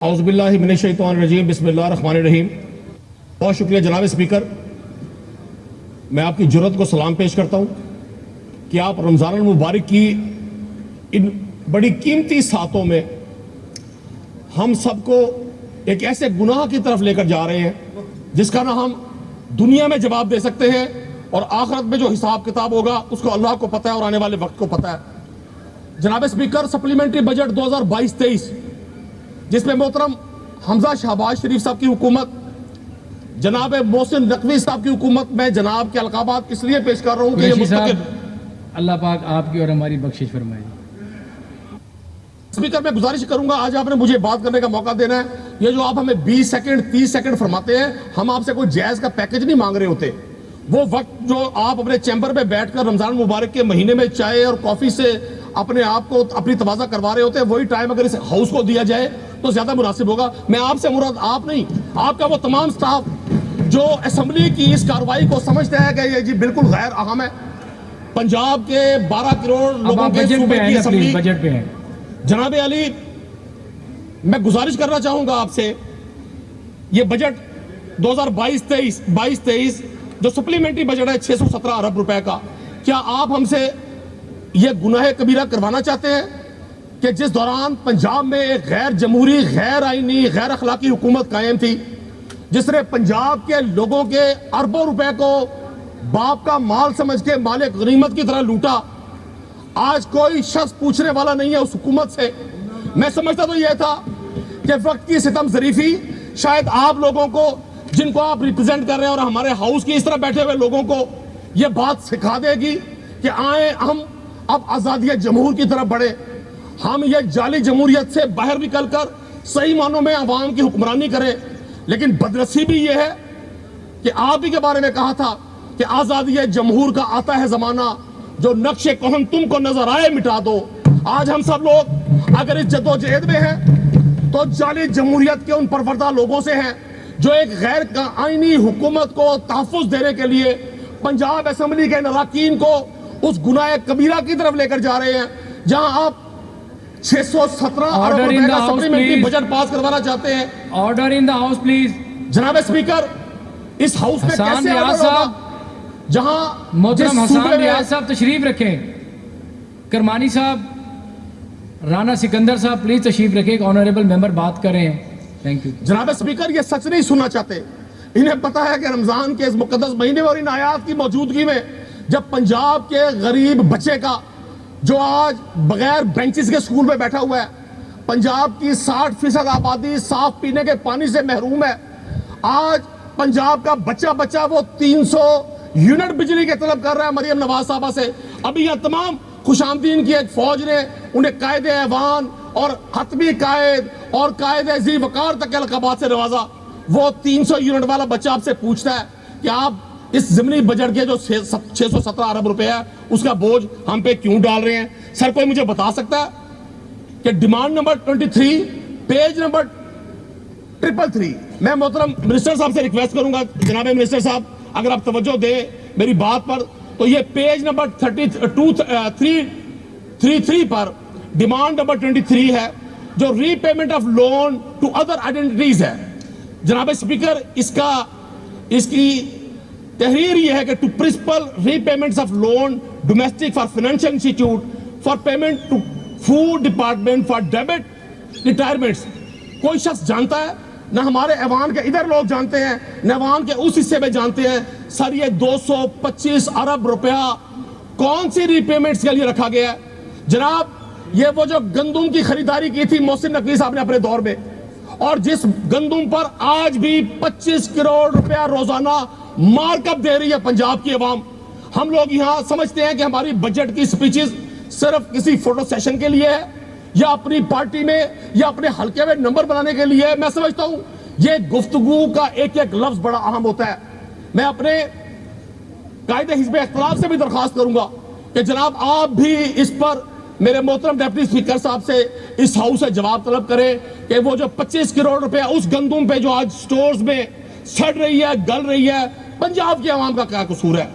اعوذ باللہ من الشیطان الرجیم بسم اللہ الرحمن الرحیم۔ بہت شکریہ جناب اسپیکر، میں آپ کی جرأت کو سلام پیش کرتا ہوں کہ آپ رمضان المبارک کی ان بڑی قیمتی ساعتوں میں ہم سب کو ایک ایسے گناہ کی طرف لے کر جا رہے ہیں جس کا نہ ہم دنیا میں جواب دے سکتے ہیں اور آخرت میں جو حساب کتاب ہوگا اس کو اللہ کو پتہ ہے اور آنے والے وقت کو پتہ ہے۔ جناب اسپیکر، سپلیمنٹری بجٹ 2022-23 جس میں محترم حمزہ شہباز شریف صاحب کی حکومت، جناب محسن نقوی صاحب کی حکومت، میں جناب کے القابات اس لیے پیش کر رہا ہوں کہ یہ مستقل اللہ پاک آپ کی اور ہماری بخشش فرمائے۔ اسپیکر، میں گزارش کروں گا آج آپ نے مجھے بات کرنے کا موقع دینا ہے۔ یہ جو آپ ہمیں 20 سیکنڈ 30 سیکنڈ فرماتے ہیں، ہم آپ سے کوئی جائز کا پیکج نہیں مانگ رہے ہوتے۔ وہ وقت جو آپ اپنے چیمبر میں بیٹھ کر رمضان مبارک کے مہینے میں چائے اور کافی سے اپنے آپ کو اپنی تواضع کروا رہے ہوتے ہیں، وہی ٹائم اگر اس ہاؤس کو دیا جائے تو زیادہ مناسب ہوگا۔ میں آپ سے مراد آپ نہیں، آپ کا وہ تمام سٹاف جو اسمبلی کی اس کارروائی کو سمجھتا ہے کہ یہ جی بالکل غیر اہم ہے۔ پنجاب کے 12 کروڑ لوگوں کے صوبے کی اسمبلی بجٹ پہ ہیں۔ جناب علی، میں گزارش کرنا چاہوں گا آپ سے، یہ بجٹ 2022-23 جو سپلیمنٹری بجٹ ہے 617 ارب روپے کا، کیا آپ ہم سے یہ گناہ کبیرہ کروانا چاہتے ہیں کہ جس دوران پنجاب میں ایک غیر جمہوری، غیر آئینی، غیر اخلاقی حکومت قائم تھی جس نے پنجاب کے لوگوں کے اربوں روپے کو باپ کا مال سمجھ کے مال غنیمت کی طرح لوٹا، آج کوئی شخص پوچھنے والا نہیں ہے اس حکومت سے؟ میں سمجھتا تو یہ تھا کہ وقت کی ستم ظریفی شاید آپ لوگوں کو، جن کو آپ ریپرزینٹ کر رہے ہیں، اور ہمارے ہاؤس کی اس طرح بیٹھے ہوئے لوگوں کو یہ بات سکھا دے گی کہ آئیں ہم اب آزادی جمہور کی طرف بڑھے، ہم یہ جعلی جمہوریت سے باہر نکل کر صحیح معنوں میں عوام کی حکمرانی کریں۔ لیکن بدنصیبی یہ ہے کہ آپ ہی کے بارے میں کہا تھا کہ آزادی جمہور کا آتا ہے زمانہ، جو نقش کہن تم کو نظر آئے مٹا دو۔ آج ہم سب لوگ اگر اس جدوجہد میں ہیں تو جعلی جمہوریت کے ان پروردہ لوگوں سے ہیں جو ایک غیر آئینی حکومت کو تحفظ دینے کے لیے پنجاب اسمبلی کے اراکین کو اس گناہ کبیرہ کی طرف لے کر جا رہے ہیں، جہاں آپ 617 ارب روپے کا سپلیمنٹری بجٹ پاس کروانا چاہتے ہیں۔ Order in the house please. جناب اسپیکر، اس ہاؤس میں کیسے آرڈر ہوگا جہاں محترم حسان ریاض صاحب تشریف رکھیں، کرمانی صاحب، رانا سکندر صاحب پلیز تشریف رکھیں، ایک آنریبل ممبر بات کریں۔ Thank you. جناب اسپیکر، یہ سچ نہیں سننا چاہتے، انہیں پتا ہے کہ رمضان کے اس مقدس مہینے میں اور ان آیات کی موجودگی میں جب پنجاب کے غریب بچے کا جو آج بغیر بینچز کے سکول میں بیٹھا ہوا ہے، پنجاب کی 60% آبادی صاف پینے کے پانی سے محروم ہے، آج پنجاب کا بچہ وہ 300 یونٹ بجلی کے طلب کر رہا ہے مریم نواز صاحبہ سے۔ ابھی یہ تمام خوش آمدین کی ایک فوج نے انہیں قائد ایوان اور حتمی قائد اور قائد ذی وقار تک کے القابات سے نوازا۔ وہ 300 یونٹ والا بچہ آپ سے پوچھتا ہے کہ آپ اس ضمنی بجٹ کے جو 617 ارب روپے ہے اس کا بوجھ ہم پہ کیوں ڈال رہے ہیں؟ سر، کوئی مجھے بتا سکتا ہے کہ ڈیمانڈ نمبر 23 پیج نمبر 333، میں محترم منسٹر صاحب سے ریکویسٹ کروں گا، جناب منسٹر صاحب اگر آپ توجہ دیں میری بات پر، تو یہ پیج نمبر 333 پر ڈیمانڈ نمبر 23 ہے جو repayment of loan to other identities ہے۔ جناب اسپیکر، اس کی تحریر یہ ہے کہ to principal repayments of loan domestic for financial institute for payment to food department for ڈیبٹ ریٹائرمنٹس۔ کوئی شخص جانتا ہے؟ نہ ہمارے ایوان کے ادھر لوگ جانتے ہیں، نہ ایوان کے اس حصے میں جانتے ہیں۔ سر، یہ 225 ارب روپیہ کون سی ری پیمنٹس کے لیے رکھا گیا ہے؟ جناب، یہ وہ جو گندم کی خریداری کی تھی محسن نقوی صاحب نے اپنے دور میں، اور جس گندم پر آج بھی 25 کروڑ روپیہ روزانہ مارک اپ دے رہی ہے پنجاب کی عوام۔ ہم لوگ یہاں سمجھتے ہیں کہ ہماری بجٹ کی سپیچز صرف کسی فوٹو سیشن کے لیے ہے یا اپنی پارٹی میں یا اپنے حلقے میں نمبر بنانے کے لیے ہے۔ میں سمجھتا ہوں یہ گفتگو کا ایک ایک لفظ بڑا اہم ہوتا ہے۔ میں اپنے قائد حزب اختلاف سے بھی درخواست کروں گا کہ جناب آپ بھی اس پر میرے محترم ڈیپٹی اسپیکر صاحب سے اس ہاؤس سے جواب طلب کریں کہ وہ جو 25 کروڑ روپے اس گندم پہ جو آج سٹورز میں سڑ رہی ہے، گل رہی ہے، پنجاب کی عوام کا کیا قصور ہے؟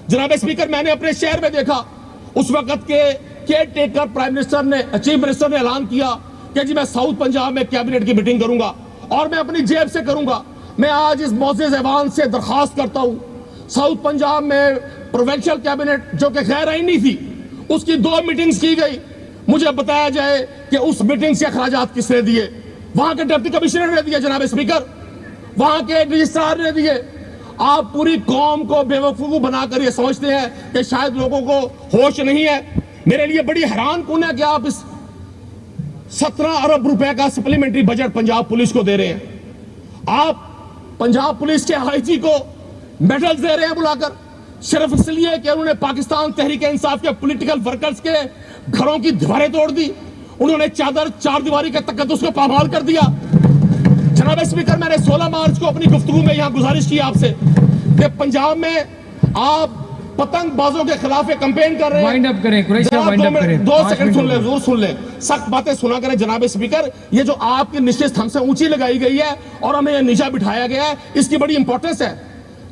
جناب اسپیکر، میں نے اپنے شہر میں دیکھا اس وقت کے کیئر ٹیکر پرائم منسٹر نے، چیف منسٹر نے اعلان کیا کہ جی میں ساؤتھ پنجاب میں کیبنٹ کی میٹنگ کروں گا اور میں اپنی جیب سے کروں گا. میں آج اس معزز ایوان سے درخواست کرتا ہوں, ساؤتھ پنجاب میں پروونشل کیبنٹ جو کہ غیر آئینی تھی, اس کی 2 میٹنگز کی گئی. مجھے بتایا جائے کہ اس میٹنگ سے اخراجات کس نے دیے. وہاں کے ڈپٹی کمشنر نے دیے جناب اسپیکر, وہاں کے رجسٹرار نے دیے. آپ پوری قوم کو بے وقوف بنا کر یہ سمجھتے ہیں کہ شاید لوگوں کو ہوش نہیں ہے. میرے لیے بڑی حیران کن ہے کہ آپ اس 17 ارب روپے کا سپلیمنٹری بجٹ پنجاب پولیس کو دے رہے ہیں. آپ پنجاب پولیس کے آئی جی کو میڈلز دے رہے ہیں بلا کر, صرف اس لیے کہ انہوں نے پاکستان تحریک انصاف کے پولیٹیکل ورکرز کے گھروں کی دیواریں توڑ دی, انہوں نے چار دیواری کے تقدس کو پامال کر دیا. جناب اسپیکر, میں نے 16 مارچ کو اپنی گفتگو میں یہاں گزارش کی آپ سے کہ پنجاب میں آپ پتنگ بازوں کے خلاف ایک کمپین کر رہے ہیں. وائنڈ اپ کریں قریشی صاحب, وائنڈ اپ کریں. 2 سیکنڈ سن لیں, ضرور سن لیں, سخت باتیں سنا کریں جناب اسپیکر. یہ جو آپ کی نشست ہم سے اونچی لگائی گئی ہے اور ہمیں یہ نیچا بٹھایا گیا ہے, اس کی بڑی امپورٹنس ہے.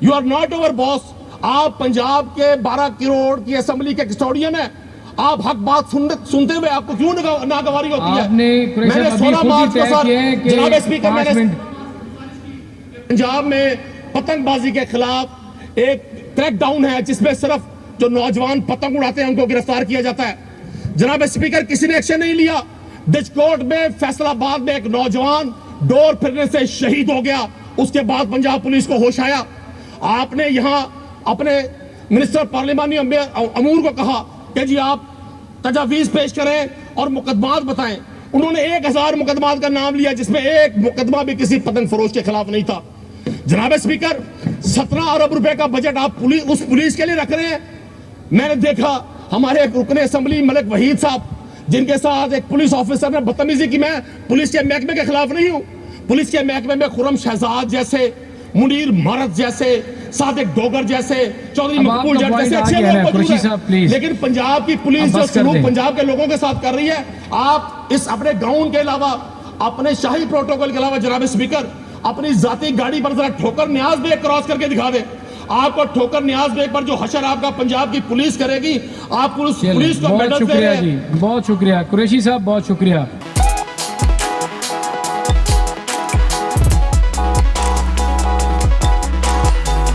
یو آر ناٹ اوور باس. آپ پنجاب کے 12 کروڑ کی اسمبلی کے کسٹوڈین ہیں. آپ حق بات سنتے ہوئے آپ کو کیوں ناگواری ہوتی ہے؟ آپ نے قریشی صاحب ابھی خود ہی طے کیا ہے کہ جناب اسپیکر, 5 منٹ پنجاب میں پتنگ بازی کے خلاف ایک کریک ڈاؤن ہے جس میں صرف جو نوجوان پتنگ اڑاتے ہیں ان کو گرفتار کیا جاتا ہے. جناب اسپیکر, کسی نے ایکشن نہیں لیا. ڈچکوٹ میں فیصل آباد میں ایک نوجوان ڈور پھرنے سے شہید ہو گیا. اس کے بعد پنجاب پولیس کو ہوش آیا. آپ نے یہاں اپنے منسٹر پارلیمانی امور کو کہا کہ جی آپ تجاویز پیش کریں اور مقدمات بتائیں. انہوں نے 1000 مقدمات کا نام لیا جس میں ایک مقدمہ بھی کسی پتنگ فروش کے خلاف نہیں تھا. جناب اسپیکر, 17 ارب روپے کا بجٹ آپ اس پولیس کے لیے رکھ رہے ہیں. میں نے دیکھا ہمارے ایک رکن اسمبلی ملک وحید صاحب, جن کے ساتھ ایک پولیس آفیسر نے بدتمیزی کی. میں پولیس کے محکمے کے خلاف نہیں ہوں. پولیس کے محکمے میں خرم شہزاد جیسے, منیر مہرت جیسے, صادق ڈوگر جیسے, چودھری مقبول جٹ جیسے اچھے لوگ موجود ہیں, لیکن پنجاب کی پولیس جو سلوک پنجاب کے لوگوں کے ساتھ کر رہی ہے, آپ اس اپنے گاؤن کے علاوہ, اپنے شاہی پروٹوکول کے علاوہ جناب اسپیکر, اپنی ذاتی گاڑی پر ذرا ٹھوکر نیاز بیگ کراس کر کے دکھا دیں. آپ کو ٹھوکر نیاز بیگ پر جو حشر آپ کا پنجاب کی پولیس کرے گی, آپ پولیس کو میڈل دے رہے ہیں. بہت شکریہ قریشی صاحب, بہت شکریہ.